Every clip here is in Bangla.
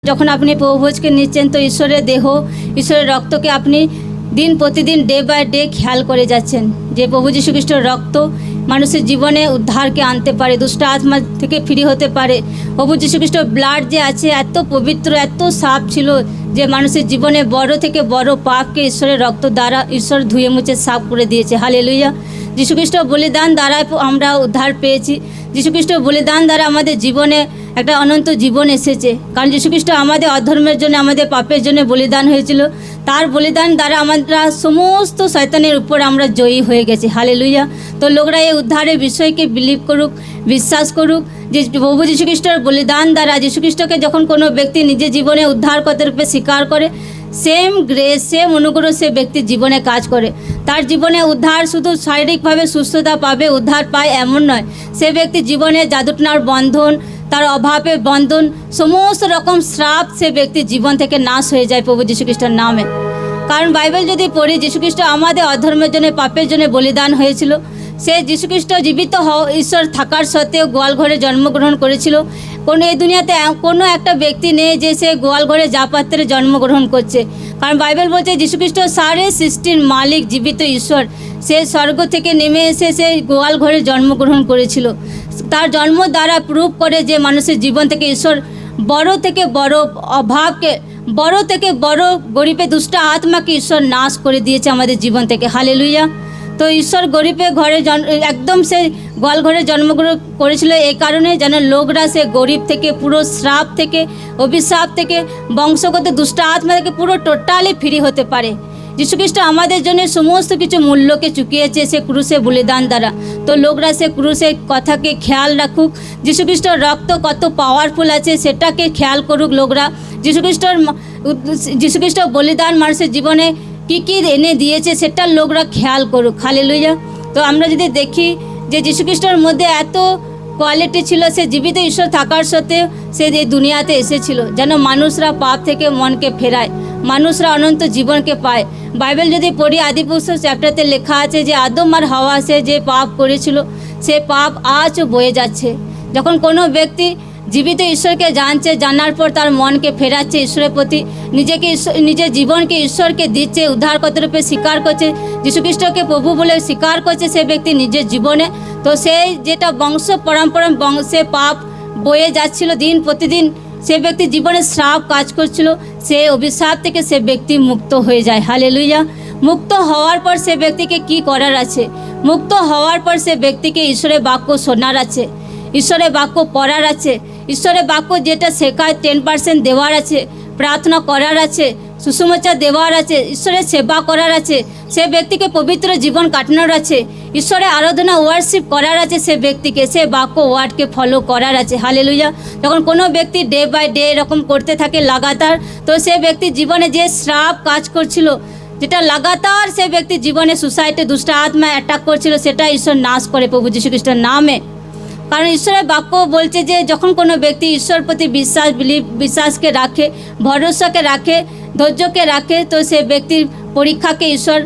যখন আপনি প্রভুভোজকে নিচ্ছেন তো ঈশ্বরের দেহ ঈশ্বরের রক্তকে আপনি দিন প্রতিদিন ডে বাই ডে খেয়াল করে যাচ্ছেন যে প্রভু যীশু খ্রিস্টের রক্ত মানুষের জীবনে উদ্ধারকে আনতে পারে, দুষ্ট আত্মা থেকে ফ্রি হতে পারে। প্রভু যীশু খ্রিস্টের ব্লাড যে আছে এত পবিত্র, এত সাফ ছিল যে মানুষের জীবনে বড় থেকে বড় পাপকে ঈশ্বরের রক্ত দ্বারা ঈশ্বর ধুয়ে মুছে সাফ করে দিয়েছে। হালেলুয়া। যীশু খ্রিস্টের বলিদান দ্বারা আমরা উদ্ধার পেয়েছি। যীশু খ্রিস্টের বলিদান দ্বারা আমাদের জীবনে একটা অনন্ত জীবন এসেছে, কারণ যীশু খ্রিস্ট আমাদের অধর্মের জন্য, আমাদের পাপের জন্য বলিদান হয়েছিল। তার বলিদান দ্বারা আমরা সমস্ত শয়তানের উপর আমরা জয়ী হয়ে গেছি। হালেলুয়া। তো লোকরা এই উদ্ধারের বিষয়কে বিলিভ করুক, বিশ্বাস করুক যে প্রভু যীশু খ্রিস্টের বলিদান দ্বারা যীশু খ্রিস্টকে যখন কোনো ব্যক্তি নিজের জীবনে উদ্ধারকর্তা রূপে স্বীকার করে, সেম গ্রেস, সেম অনুগ্রহ সে ব্যক্তির জীবনে কাজ করে। তার জীবনে উদ্ধার শুধু শারীরিকভাবে সুস্থতা পাবে, উদ্ধার পায় এমন নয়, সে ব্যক্তির জীবনে জাদুটনার বন্ধন, তার অভাবের বন্ধন, সমস্ত রকম শ্রাপ সে ব্যক্তির জীবন থেকে নাশ হয়ে যায় প্রভু যীশু খ্রিস্টের নামে। কারণ বাইবেল যদি পড়ি, যীশু খ্রিস্ট আমাদের অধর্মের জন্য, পাপের জন্য বলিদান হয়েছিল। সে যীশু খ্রিস্ট জীবিত ঈশ্বর থাকার সত্ত্বেও গোয়াল ঘরে জন্মগ্রহণ করেছিল। কোনো এই দুনিয়াতে কোনো একটা ব্যক্তি নেই যে সে গোয়াল ঘরে যা পাত্রে জন্মগ্রহণ করছে, কারণ বাইবেল বলছে যীশু খ্রিস্ট সারে সৃষ্টির মালিক, জীবিত ঈশ্বর। সে স্বর্গ থেকে নেমে এসে সে গোয়াল ঘরে জন্মগ্রহণ করেছিল। তার জন্ম দ্বারা প্রুভ করে যে মানুষের জীবন থেকে ঈশ্বর বড় থেকে বড় অভাবকে, বড় থেকে বড় গরিবের দুষ্ট আত্মাকে ঈশ্বর নাশ করে দিয়েছে আমাদের জীবন থেকে। হালেলুয়া। তো ঈশ্বর গরিবের ঘরে একদম সে গোয়াল ঘরে জন্মগ্রহণ করেছিল এই কারণে যেন লোকরা সে গরিব থেকে, পুরো শ্রাপ থেকে, অভিশাপ থেকে, বংশগত দুষ্ট আত্মা থেকে পুরো টোটালি ফ্রি হতে পারে। যীশু খ্রিস্ট আমাদের জন্য সমস্ত কিছু মূল্যকে চুকিয়েছে সে ক্রুশে বলিদান দ্বারা। তো লোকরা সে ক্রুশের কথাকে খেয়াল রাখুক, যীশু খ্রিস্টর রক্ত কত পাওয়ারফুল আছে সেটাকে খেয়াল করুক লোকরা। যীশু খ্রিস্টর বলিদান মানুষের জীবনে কী কী এনে দিয়েছে সেটা লোকরা খেয়াল করুক। হালেলুয়া। তো আমরা যদি দেখি যে যীশু খ্রিস্টর মধ্যে এত কোয়ালিটি ছিল, সে জীবিত ঈশ্বর থাকার সত্ত্বেও সে এই দুনিয়াতে এসেছিল যেন মানুষরা পাপ থেকে মনকে ফেরায়, মানুষরা অনন্ত জীবনকে পায়। বাইবেল যদি পড়ি, আদিপুরুষ চ্যাপ্টারতে লেখা আছে যে আদম আর হাওয়া সে যে পাপ করেছিল সে পাপ আজও বয়ে যাচ্ছে। যখন কোনো ব্যক্তি জীবিত ঈশ্বরকে জানছে, জানার পর তার মনকে ফেরাচ্ছে ঈশ্বরের প্রতি, নিজের জীবনকে ঈশ্বরকে দিচ্ছে, উদ্ধারকর্তা রূপে স্বীকার করছে, যীশু খ্রিস্টকে প্রভু বলে স্বীকার করছে সে ব্যক্তি নিজের জীবনে, তো সেই যেটা বংশ পরম্পরা বংশে পাপ বয়ে যাচ্ছিল দিন প্রতিদিন, সে ব্যক্তি জীবনে শ্রাপ কাজ করছিল, সে অভিশাপ থেকে সে ব্যক্তি মুক্ত হয়ে যায়। হালেলুয়া। মুক্ত হওয়ার পর সে ব্যক্তিকে কি করার আছে? মুক্ত হওয়ার পর সে ব্যক্তিকে ঈশ্বরের বাক্য শোনার আছে, ঈশ্বরের বাক্য পড়ার আছে, ঈশ্বরের বাক্য যেটা শেখায় 10% দেওয়ার আছে, প্রার্থনা করার আছে, সুসমাচার দেওয়ার আছে, ঈশ্বরের সেবা করার আছে, সে ব্যক্তিকে পবিত্র জীবন কাটানোর আছে, ঈশ্বরের আরাধনা ওয়ার্শিপ করার আছে, সে ব্যক্তিকে সে বাক্য ওয়ার্ডকে ফলো করার আছে। হালেলুয়া। যখন কোনো ব্যক্তি ডে বাই ডে এরকম করতে থাকে লাগাতার, তো সে ব্যক্তির জীবনে যে শ্রাপ কাজ করছিল, যেটা লাগাতার সে ব্যক্তির জীবনে সোসাইটি দুষ্ট আত্মা অ্যাটাক করছিল, সেটা ঈশ্বর নাশ করে প্রভু যীশু খ্রিস্টের নামে। কারণ ঈশ্বরের বাক্য বলছে যে যখন কোনো ব্যক্তি ঈশ্বর প্রতি বিশ্বাসকে রাখে, ভরসাকে রাখে, ধৈর্যকে রাখে, তো সে ব্যক্তির পরীক্ষাকে ঈশ্বর,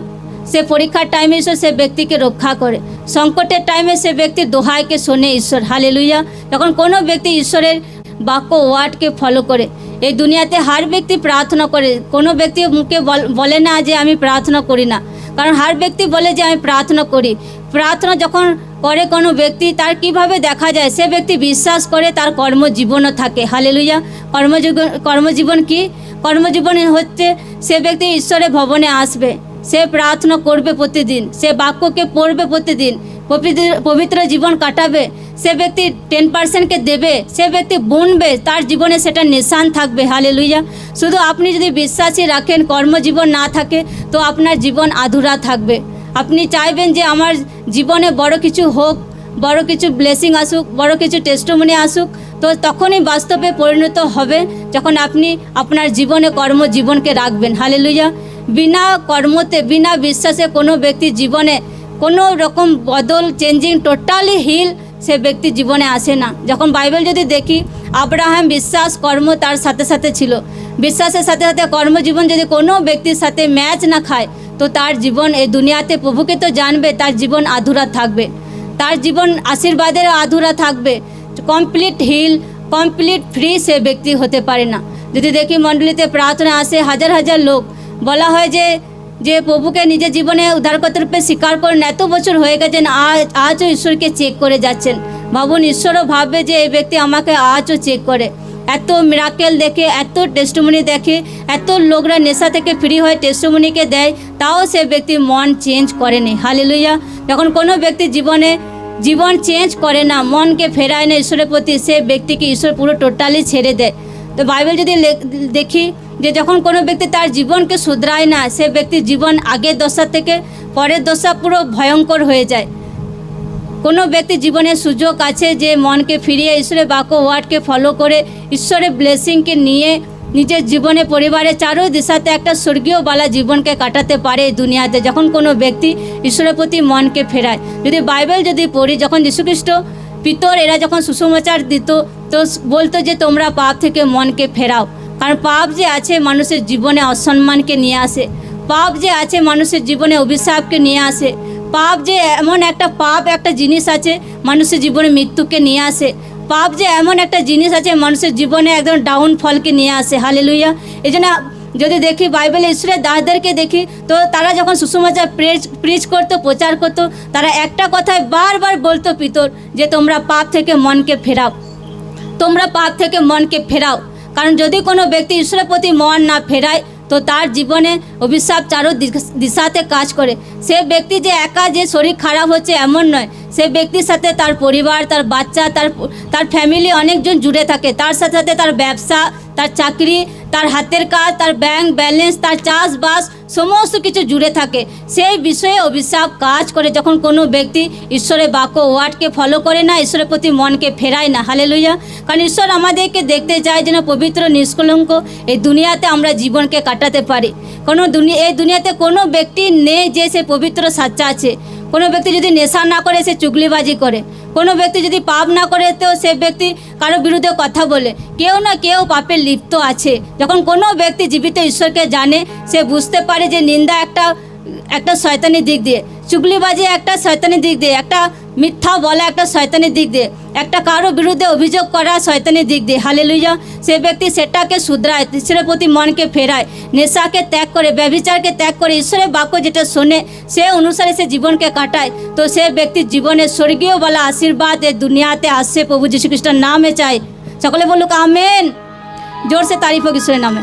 সে পরীক্ষার টাইমে ঈশ্বর সে ব্যক্তিকে রক্ষা করে, সংকটের টাইমে সে ব্যক্তির দোহাইকে শোনে ঈশ্বর। হালেলুয়া। যখন কোনো ব্যক্তি ঈশ্বরের বাক্য ওয়ার্ডকে ফলো করে, এই দুনিয়াতে হার ব্যক্তি প্রার্থনা করে, কোনো ব্যক্তি মুখে বলে না যে আমি প্রার্থনা করি না, কারণ হার ব্যক্তি বলে যে আমি প্রার্থনা করি। প্রার্থনা যখন করে কোনো ব্যক্তি, তার কিভাবে দেখা যায়? সে ব্যক্তি বিশ্বাস করে, তার কর্মজীবনও থাকে। হালেলুয়া। কর্মজীবন কি? কর্মজীবন হচ্ছে সে ব্যক্তি ঈশ্বরের ভবনে আসবে, সে প্রার্থনা করবে প্রতিদিন, সে বাক্যকে পড়বে প্রতিদিন, পবিত্র জীবন কাটাবে, সে ব্যক্তি 10%কে দেবে, সে ব্যক্তি বুনবে, তার জীবনে সেটা নিশান থাকবে। হালেলুয়া। শুধু আপনি যদি বিশ্বাসী রাখেন, কর্মজীবন না থাকে, তো আপনার জীবন আধুরা থাকবে। আপনি চাইবেন যে আমার জীবনে বড় কিছু হোক, বড় কিছু ব্লেসিং আসুক, বড় কিছু টেস্টিমনি আসুক, তো তখনই বাস্তবে পরিণত হবে যখন আপনি আপনার জীবনে কর্মজীবনকে রাখবেন। হালেলুয়া। বিনা কর্মতে, বিনা বিশ্বাসে কোনো ব্যক্তির জীবনে কোনো রকম বদল, চেঞ্জিং, টোটালি হিল সে ব্যক্তির জীবনে আসে না। যখন বাইবেল যদি দেখি, আব্রাহাম বিশ্বাস কর্ম তার সাথে সাথে ছিল, বিশ্বাসের সাথে সাথে কর্মজীবন যদি কোনো ব্যক্তির সাথে ম্যাচ না খায়, তো তার জীবন এই দুনিয়াতে প্রভুকে তো জানবে, তার জীবন আধুরা থাকবে, তার জীবন আশীর্বাদের আধুরা থাকবে, কমপ্লিট হিল, কমপ্লিট ফ্রি সে ব্যক্তি হতে পারে না। যদি দেখি মণ্ডলীতে প্রার্থনা আসে হাজার হাজার লোক, বলা হয় যে প্রভুকে নিজের জীবনে উদ্ধারকর্তা রূপে স্বীকার করেন, এত বছর হয়ে গেছেন, আজও ঈশ্বরকে চেক করে যাচ্ছেন। ভাবুন, ঈশ্বরও ভাববে যে এই ব্যক্তি আমাকে আজও চেক করে। এত মিরাকেল দেখে, এত টেস্টিমনি দেখে, এত লোকরা নেশা থেকে ফ্রি হয়ে টেস্টিমনিকে দেয়, তাও সে ব্যক্তি মন চেঞ্জ করেনি। হালেলুয়া। যখন কোনো ব্যক্তি জীবন চেঞ্জ করে না, মনকে ফেরায় না ঈশ্বরের প্রতি, সে ব্যক্তিকে ঈশ্বর পুরো টোটালি ছেড়ে দেয়। তো বাইবেল যদি দেখি যে যখন কোনো ব্যক্তি তার জীবনকে শুধরায় না, সে ব্যক্তির জীবন আগের দশা থেকে পরের দশা পুরো ভয়ঙ্কর হয়ে যায়। কোনো ব্যক্তি জীবনে সুযোগ আছে যে মনকে ফিরিয়ে ঈশ্বরের বাক্য ওয়ার্ডকে ফলো করে ঈশ্বরের ব্লেসিংকে নিয়ে নিজের জীবনে পরিবারের চারো দিশাতে একটা স্বর্গীয় বালা জীবনকে কাটাতে পারে এই দুনিয়াতে, যখন কোনো ব্যক্তি ঈশ্বরের প্রতি মনকে ফেরায়। যদি বাইবেল যদি পড়ি, যখন যীশুখ্রিস্ট পিতর এরা যখন সুসমাচার দিত, তো বলতো যে তোমরা পাপ থেকে মনকে ফেরাও। কারণ পাপ যে আছে মানুষের জীবনে অসম্মানকে নিয়ে আসে, পাপ যে আছে মানুষের জীবনে অভিশাপকে নিয়ে আসে, পাপ যে এমন একটা জিনিস আছে মানুষের জীবনে মৃত্যুকে নিয়ে আসে, পাপ যে এমন একটা জিনিস আছে মানুষের জীবনে একদম ডাউনফলকে নিয়ে আসে। হালেলুয়া। এই জন্য যদি দেখি বাইবেলে ঈশ্বরের দাসদেরকে দেখি, তো তারা যখন সুসমাচার প্রিচ করতো, প্রচার করতো, তারা একটা কথায় বারবার বলতো পিতর যে তোমরা পাপ থেকে মনকে ফেরাও, তোমরা পাপ থেকে মনকে ফেরাও। কারণ যদি কোনো ব্যক্তি ঈশ্বরের প্রতি মন না ফেরায়, তো তার জীবনে অভিশাপ চারো দিশাতে কাজ করে। সে ব্যক্তি যে একা যে শরীর খারাপ হচ্ছে এমন নয়, সে ব্যক্তির সাথে তার পরিবার, তার বাচ্চা, তার ফ্যামিলি অনেকজন জুড়ে থাকে, তার সাথে সাথে তার ব্যবসা, তার চাকরি, তার হাতের কাজ, তার ব্যাংক ব্যালেন্স, তার চাষবাস, সমস্ত কিছু জুড়ে থাকে। সেই বিষয়ে অভিশাপ কাজ করে যখন কোনো ব্যক্তি ঈশ্বরের বাক্য ওয়ার্ডকে ফলো করে না, ঈশ্বরের প্রতি মনকে ফেরায় না। হালেলুয়া। কারণ ঈশ্বর আমাদেরকে দেখতে চায় যেন পবিত্র নিষ্কলঙ্ক এই দুনিয়াতে আমরা জীবনকে কাটাতে পারি। এই দুনিয়াতে কোনো ব্যক্তি নেই যে সে পবিত্র সাচ্চা আছে। কোনো ব্যক্তি যদি নেশা না করে সে চুগলিবাজি করে, কোনো ব্যক্তি যদি পাপ না করে তো সে ব্যক্তি কারো বিরুদ্ধে কথা বলে, কেউ না কেউ পাপে লিপ্ত আছে। যখন কোনো ব্যক্তি জীবিত ঈশ্বরকে জানে, সে বুঝতে পারে যে নিন্দা একটা শয়তানি দিক দিয়ে, চুগলিবাজি একটা শয়তানি দিক দিয়ে, একটা মিথ্যা বলা একটা শয়তানি দিক দিয়ে, একটা কারো বিরুদ্ধে অভিযোগ করা শয়তানি দিক দিয়ে। হালেলুয়া। সে ব্যক্তি সেটাকে শুধরায়, ঈশ্বরের প্রতি মনকে ফেরায়, নেশাকে ত্যাগ করে, ব্যভিচারকে ত্যাগ করে, ঈশ্বরের বাক্য যেটা শোনে সে অনুসারে সে জীবনকে কাটায়, তো সে ব্যক্তির জীবনে স্বর্গীয় বলা আশীর্বাদ এই দুনিয়াতে আসছে। প্রভু যীশু খ্রিস্টের নামে চাই, সকলে বলুক আমেন। জোর से तारीफ होगी ঈশ্বরের নামে।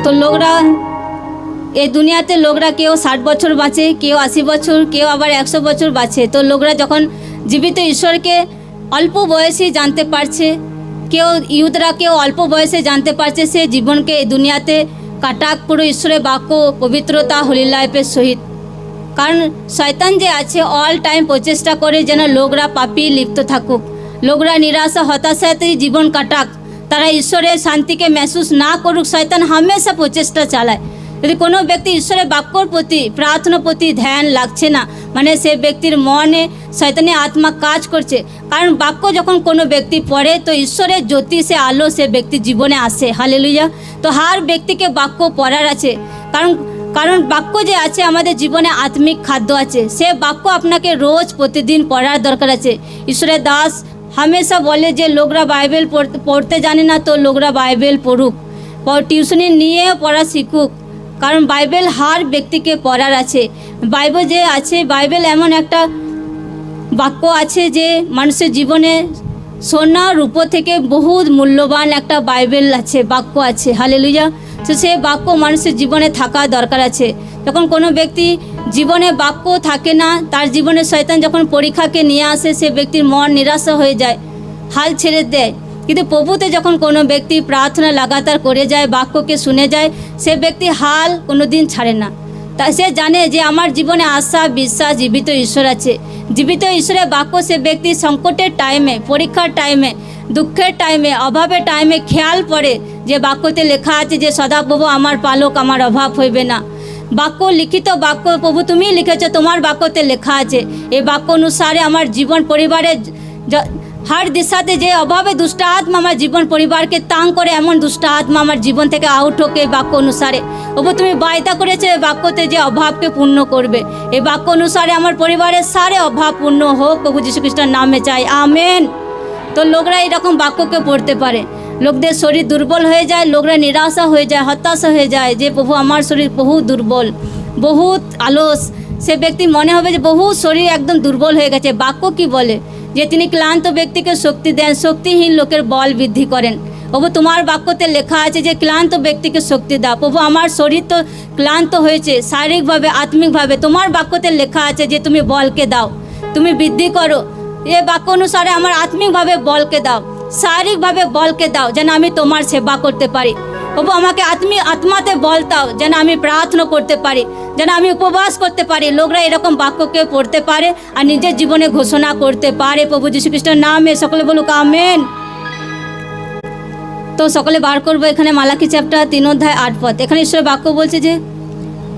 তো লোকরা এই দুনিয়াতে লোকরা কেউ 60 বছর বাঁচে, কেউ 80 বছর, কেউ আবার 100 বছর বাঁচে। তো লোকরা যখন জীবিত ঈশ্বরকে অল্প বয়সে জানতে পারছে, ইউথরা কেউ অল্প বয়সে জানতে পারছে, সে জীবনকে এই দুনিয়াতে কাটাক পুরো ঈশ্বরের বাক্য পবিত্রতা হোলি লাইফের সহিত। কারণ শয়তান যে আছে অল টাইম প্রচেষ্টা করে যেন লোকরা পাপি লিপ্ত থাকুক, লোকরা নিরাশা হতাশাতেই জীবন কাটাক, তারা ঈশ্বরের শান্তিকে महसूस না করুক। শয়তান হামেশা প্রচেষ্টা চালায়। যদি কোনো ব্যক্তি ঈশ্বরের বাক্যর প্রতি, প্রার্থনার প্রতি ধ্যান লাগছে না, মানে সে ব্যক্তির মনে শয়তানি আত্মা কাজ করছে। কারণ বাক্য যখন কোনো ব্যক্তি পড়ে, তো ঈশ্বরের জ্যোতি, সে আলো সে ব্যক্তির জীবনে আসে। হালেলুয়া। তো হার ব্যক্তিকে বাক্য পড়ার আছে, কারণ বাক্য যে আছে আমাদের জীবনে আত্মিক খাদ্য আছে। সে বাক্য আপনাকে রোজ প্রতিদিন পড়ার দরকার আছে। ঈশ্বরের দাস হামেশা বলে যে লোকরা বাইবেল পড়তে জানে না, তো লোকরা বাইবেল পড়ুক, টিউশনি নিয়ে পড়া শিখুক। কারণ বাইবেল হার ব্যক্তিকে পড়ার আছে। বাইবেল যে আছে, বাইবেল এমন একটা বাক্য আছে যে মানুষের জীবনে সোনা রূপো থেকে বহুত মূল্যবান একটা বাইবেল আছে, বাক্য আছে। হালেলুয়া। তো সে বাক্য মানুষের জীবনে থাকা দরকার আছে। যখন কোনো ব্যক্তি জীবনে বাক্য থাকে না, তার জীবনে শয়তান যখন পরীক্ষাকে নিয়ে আসে, সে ব্যক্তির মন নিরাশা হয়ে যায়, হাল ছেড়ে দেয়। কিন্তু প্রভুতে যখন কোনো ব্যক্তি প্রার্থনা লাগাতার করে যায়, বাক্যকে শুনে যায়, সে ব্যক্তি হাল কোনো দিন ছাড়ে না। তা সে জানে যে আমার জীবনে আশা বিশ্বাস জীবিত ঈশ্বর আছে। জীবিত ঈশ্বরের বাক্য সে ব্যক্তি সংকটের টাইমে, পরীক্ষার টাইমে, দুঃখের টাইমে, অভাবের টাইমে খেয়াল পড়ে যে বাক্যতে লেখা আছে যে সদাপ্রভু আমার পালক, আমার অভাব হইবে না। বাক্য লিখিত বাক্য প্রভু তুমি লিখেছ, তোমার বাক্যতে লেখা আছে। এই বাক্য অনুসারে আমার জীবন পরিবারের হার দিশাতে যে অভাবে দুষ্ট আত্মা আমার জীবন পরিবারকে তাং করে, এমন দুষ্ট আত্মা আমার জীবন থেকে আউট হোক এই বাক্য অনুসারে। ওপো তুমি বায়দা করেছে এই বাক্যতে যে অভাবকে পূর্ণ করবে। এই বাক্য অনুসারে আমার পরিবারের সারে অভাব পূর্ণ হোক প্রভু যীশু খ্রিস্টের নামে চাই, আমেন। তো লোকরা এরকম বাক্যকে পড়তে পারে। লোকদের শরীর দুর্বল হয়ে যায়, লোকরা নিরাশা হয়ে যায়, হতাশা হয়ে যায় যে প্রভু আমার শরীর বহু দুর্বল, বহুত আলস। সে ব্যক্তি মনে হবে যে বহু শরীর একদম দুর্বল হয়ে গেছে। বাক্য কি বলে যে তিনি ক্লান্ত ব্যক্তিকে শক্তি দেন, শক্তিহীন লোকের বল বৃদ্ধি করেন। প্রভু তোমার বাক্যতে লেখা আছে যে ক্লান্ত ব্যক্তিকে শক্তি দাও। প্রভু আমার শরীর তো ক্লান্ত হয়েছে শারীরিকভাবে, আত্মিকভাবে। তোমার বাক্যতে লেখা আছে যে তুমি বলকে দাও, তুমি বৃদ্ধি করো। এ বাক্য অনুসারে আমার আত্মিকভাবে বলকে দাও, শারীরিকভাবে বলকে দাও, যেন আমি তোমার সেবা করতে পারি। প্রভু আমাকে আত্মাতে বল দাও, যেন আমি প্রার্থনা করতে পারি, যেন আমি উপবাস করতে পারি। লোকরা এরকম বাক্যকে পড়তে পারে আর নিজের জীবনে ঘোষণা করতে পারে প্রভু যীশু খ্রিস্টের নামে। সকলে বলুক আমেন। তো সকলে বার করবো এখানে মালাকি চ্যাপ্টার 3 অধ্যায় 8 পদ। এখানে ঈশ্বরের বাক্য বলছে যে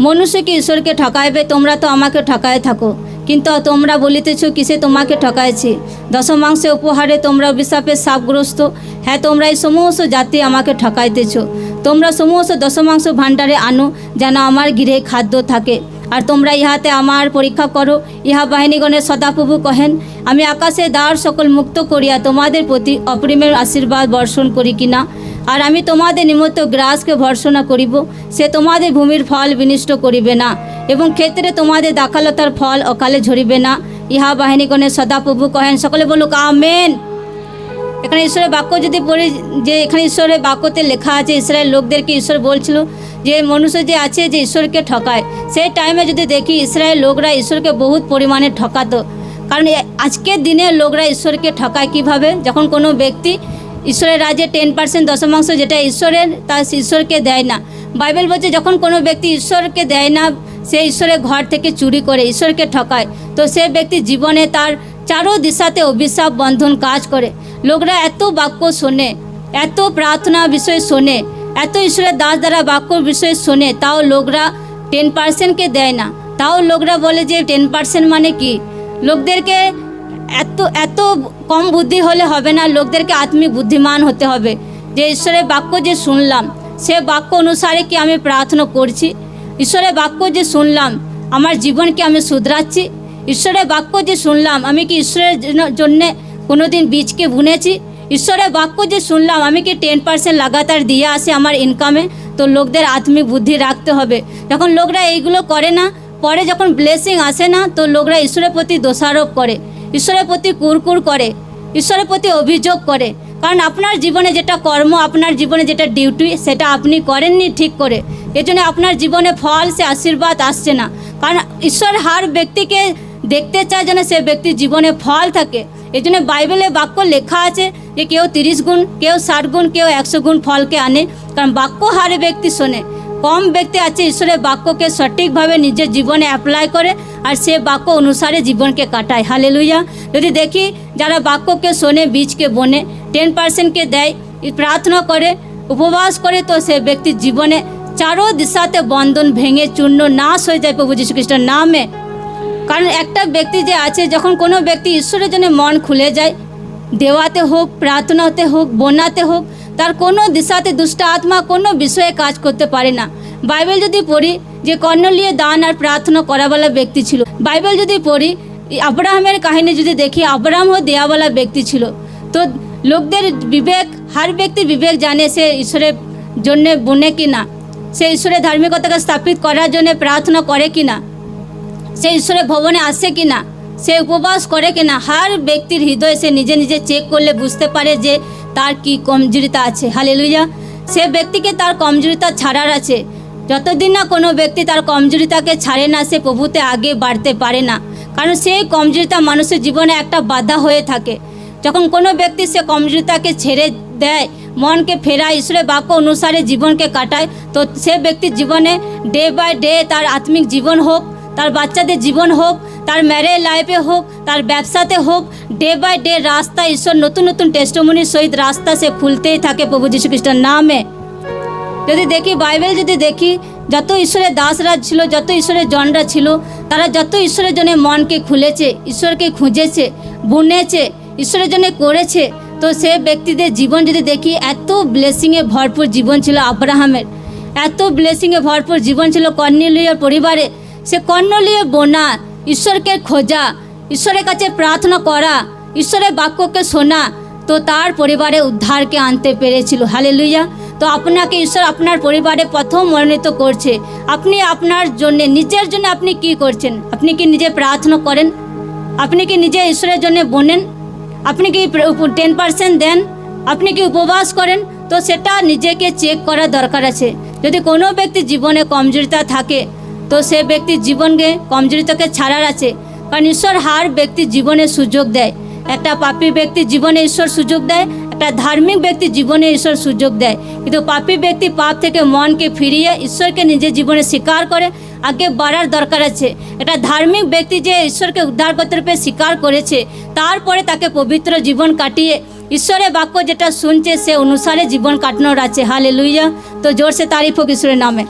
মনুষ্যকে ঈশ্বরকে ঠকাইবে, তোমরা তো আমাকে ঠকায় থাকো। কিন্তু তোমরা বলিতেছ কিসে তোমাকে ঠকাইছি? দশমাংশে উপহারে তোমরা অভিশাপে সাপগ্রস্ত। হ্যাঁ, তোমরা এই সমস্ত জাতি আমাকে ঠকাইতেছ। তোমরা সমস্ত দশমাংশ ভাণ্ডারে আনো, যেন আমার গৃহে খাদ্য থাকে। আর তোমরা ইহাতে আমার পরীক্ষা করো। ইহা বাহিনীগণের সদাপ্রভু কহেন, আমি আকাশে দ্বার সকল মুক্ত করিয়া তোমাদের প্রতি অপরিমের আশীর্বাদ বর্ষণ করি কিনা। আর আমি তোমাদের নিমিত্ত গ্রাসকে ভর্ষণা করিব, সে তোমাদের ভূমির ফল বিনষ্ট করিবে না, এবং ক্ষেত্রে তোমাদের দাখালতার ফল অকালে ঝরিবে না। ইহা বাহিনীগণের সদাপ্রভু কহেন। সকলে বলুক আমেন। এখানে ঈশ্বরের বাক্য যদি পড়ি, যে এখানে ঈশ্বরের বাক্যতে লেখা আছে ইসরায়েল লোকদেরকে ঈশ্বর বলছিল যে মনুষ্য যে আছে যে ঈশ্বরকে ঠকায়। সেই টাইমে যদি দেখি ইসরায়েল লোকরা ঈশ্বরকে বহুত পরিমাণে ঠকাতো। কারণ আজকের দিনে লোকরা ঈশ্বরকে ঠকায় কিভাবে? যখন কোনো ব্যক্তি ঈশ্বরের রাজ্যে 10% দশমাংশ যেটা ঈশ্বরের, তা ঈশ্বরকে দেয় না। বাইবেল বলছে যখন কোনো ব্যক্তি ঈশ্বরকে দেয় না, সে ঈশ্বরের ঘর থেকে চুরি করে, ঈশ্বরকে ঠকায়, তো সে ব্যক্তি জীবনে তার চারো দিশাতে অভিশাপ বন্ধন কাজ করে। লোকরা এত বাক্য শোনে, এত প্রার্থনা বিষয় শোনে, এত ঈশ্বরের দাস দ্বারা বাক্য বিষয় শোনে, তাও লোকরা 10%কে দেয় না। তাও লোকরা বলে যে 10% মানে কি? লোকদেরকে এত কম বুদ্ধি হলে হবে না, লোকদেরকে আত্মিক বুদ্ধিমান হতে হবে। যে ঈশ্বরের বাক্য যে শুনলাম, সে বাক্য অনুসারে কি আমি প্রার্থনা করছি? ঈশ্বরের বাক্য যে শুনলাম, আমার জীবনকে আমি শুধরাচ্ছি? ঈশ্বরের বাক্য যে শুনলাম, আমি কি ঈশ্বরের জন্যে কোনো দিন বীজকে বুনেছি? ঈশ্বরের বাক্য যে শুনলাম, আমি কি 10% লাগাতার দিয়ে আসি আমার ইনকামে? তো লোকদের আত্মিক বুদ্ধি রাখতে হবে। যখন লোকরা এইগুলো করে না, পরে যখন ব্লেসিং আসে না, তো লোকরা ঈশ্বরের প্রতি দোষারোপ করে, ঈশ্বরের প্রতি কুরকুর করে, ঈশ্বরের প্রতি অভিযোগ করে। কারণ আপনার জীবনে যেটা কর্ম, আপনার জীবনে যেটা ডিউটি, সেটা আপনি করেননি ঠিক করে। এজন্য আপনার জীবনে ফল, সে আশীর্বাদ আসছে না। কারণ ঈশ্বর হার ব্যক্তিকে দেখতে চায় যেন সে ব্যক্তির জীবনে ফল থাকে। এই জন্য বাইবেলে বাক্য লেখা আছে যে কেউ 30 গুণ, কেউ 60 গুণ, কেউ 100 গুণ ফলকে আনে। কারণ বাক্য হারে ব্যক্তি শোনে। কম ব্যক্তি আছে ঈশ্বরের বাক্যকে সঠিকভাবে নিজের জীবনে অ্যাপ্লাই করে আর সে বাক্য অনুসারে জীবনকে কাটায়। হালেলুয়া। যদি দেখি যারা বাক্যকে শোনে, বীজকে বোনে, 10%কে দেয়, প্রার্থনা করে, উপবাস করে, তো সে ব্যক্তির জীবনে চারো দিশাতে বন্ধন ভেঙে চূর্ণ নাশ হয়ে যায় প্রভু যীশু খ্রিস্টের নামে। কারণ একটা ব্যক্তি যে আছে, যখন কোনো ব্যক্তি ঈশ্বরের জন্য মন খুলে যায়, দেওয়াতে হোক, প্রার্থনাতে হোক, বোনাতে হোক, তার কোনো দিশাতে দুষ্ট আত্মা কোনো বিষয়ে কাজ করতে পারে না। বাইবেল যদি পড়ি যে কর্নেলিয় দান আর প্রার্থনা করাওয়ালা ব্যক্তি ছিল। বাইবেল যদি পড়ি আব্রাহামের কাহিনী যদি দেখি, আব্রাহামও দেওয়াওয়ালা ব্যক্তি ছিল। তো লোকদের বিবেক, হার ব্যক্তির বিবেক জানে সে ঈশ্বরের জন্যে বুনে কি না, সে ঈশ্বরের ধার্মিকতাকে স্থাপিত করার জন্য প্রার্থনা করে কি না, সে ঈশ্বরের ভবনে আসে কি না, সে উপবাস করে কি না। হার ব্যক্তির হৃদয় সে নিজে নিজে চেক করলে বুঝতে পারে যে তার কি কমজোরিতা আছে। হালেলুয়া। সে ব্যক্তিকে তার কমজোরিতা ছাড়ার আছে। যতদিন না কোনো ব্যক্তি তার কমজোরিতাকে ছাড়ে না, সে প্রভুতে আগে বাড়তে পারে না। কারণ সেই কমজোরিতা মানুষের জীবনে একটা বাধা হয়ে থাকে। যখন কোনো ব্যক্তি সে কমজোরিতাকে ছেড়ে দেয়, মনকে ফেরায়, ঈশ্বরের বাক্য অনুসারে জীবনকে কাটায়, তো সে ব্যক্তির জীবনে ডে বাই ডে তার আত্মিক জীবন হোক, তার বাচ্চাদের জীবন হোক, তার ম্যারেজ লাইফে হোক, তার ব্যবসাতে হোক, ডে বাই ডে রাস্তা ঈশ্বর নতুন নতুন টেস্টিমনির সহিত রাস্তা সে খুলতেই থাকে প্রভু যীশু খ্রিস্টের নামে। যদি দেখি বাইবেল যদি দেখি, যত ঈশ্বরের দাসরা ছিল, যত ঈশ্বরের জনরা ছিল, তারা যত ঈশ্বরের জন্য মনকে খুলেছে, ঈশ্বরকে খুঁজেছে, বুনেছে, ঈশ্বরের জন্য করেছে, তো সে ব্যক্তিদের জীবন যদি দেখি, এত ব্লেসিংয়ে ভরপুর জীবন ছিল আব্রাহামের, এত ব্লেসিংয়ে ভরপুর জীবন ছিল কর্নেলীয়র পরিবারে। সে কর্নেলীয় বোনা, ঈশ্বরকে খোঁজা, ঈশ্বরের কাছে প্রার্থনা করা, ঈশ্বরের বাক্যকে শোনা, তো তার পরিবারে উদ্ধারকে আনতে পেরেছিল। হালেলুয়া। তো আপনাকে ঈশ্বর আপনার পরিবারে প্রথম মনোনীত করছে। আপনি আপনার জন্য, নিজের জন্য আপনি কি করছেন? আপনি কি নিজে প্রার্থনা করেন? আপনি কি নিজে ঈশ্বরের জন্য বলেন? আপনি কি 10% দেন? আপনি কি উপবাস করেন? তো সেটা নিজেকে চেক করা দরকার আছে। যদি কোনো ব্যক্তি জীবনে কমজোরিতা থাকে, তো সে ব্যক্তির জীবনকে কমজোরিতাকে ছাড়ার আছে। কারণ ঈশ্বর হার ব্যক্তির জীবনে সুযোগ দেয়। একটা পাপী ব্যক্তির জীবনে ঈশ্বর সুযোগ দেয়, একটা ধার্মিক ব্যক্তির জীবনে ঈশ্বর সুযোগ দেয়। কিন্তু পাপী ব্যক্তি পাপ থেকে মনকে ফিরিয়ে ঈশ্বরকে নিজের জীবনে স্বীকার করে আগে বাড়ার দরকার আছে। একটা ধার্মিক ব্যক্তি যে ঈশ্বরকে উদ্ধারকর্তা রূপে স্বীকার করেছে, তারপরে তাকে পবিত্র জীবন কাটিয়ে ঈশ্বরের বাক্য যেটা শুনছে সে অনুসারে জীবন কাটানোর আছে। হালেলুয়া। তো জোরসে তারিফ হোক ঈশ্বরের নামে।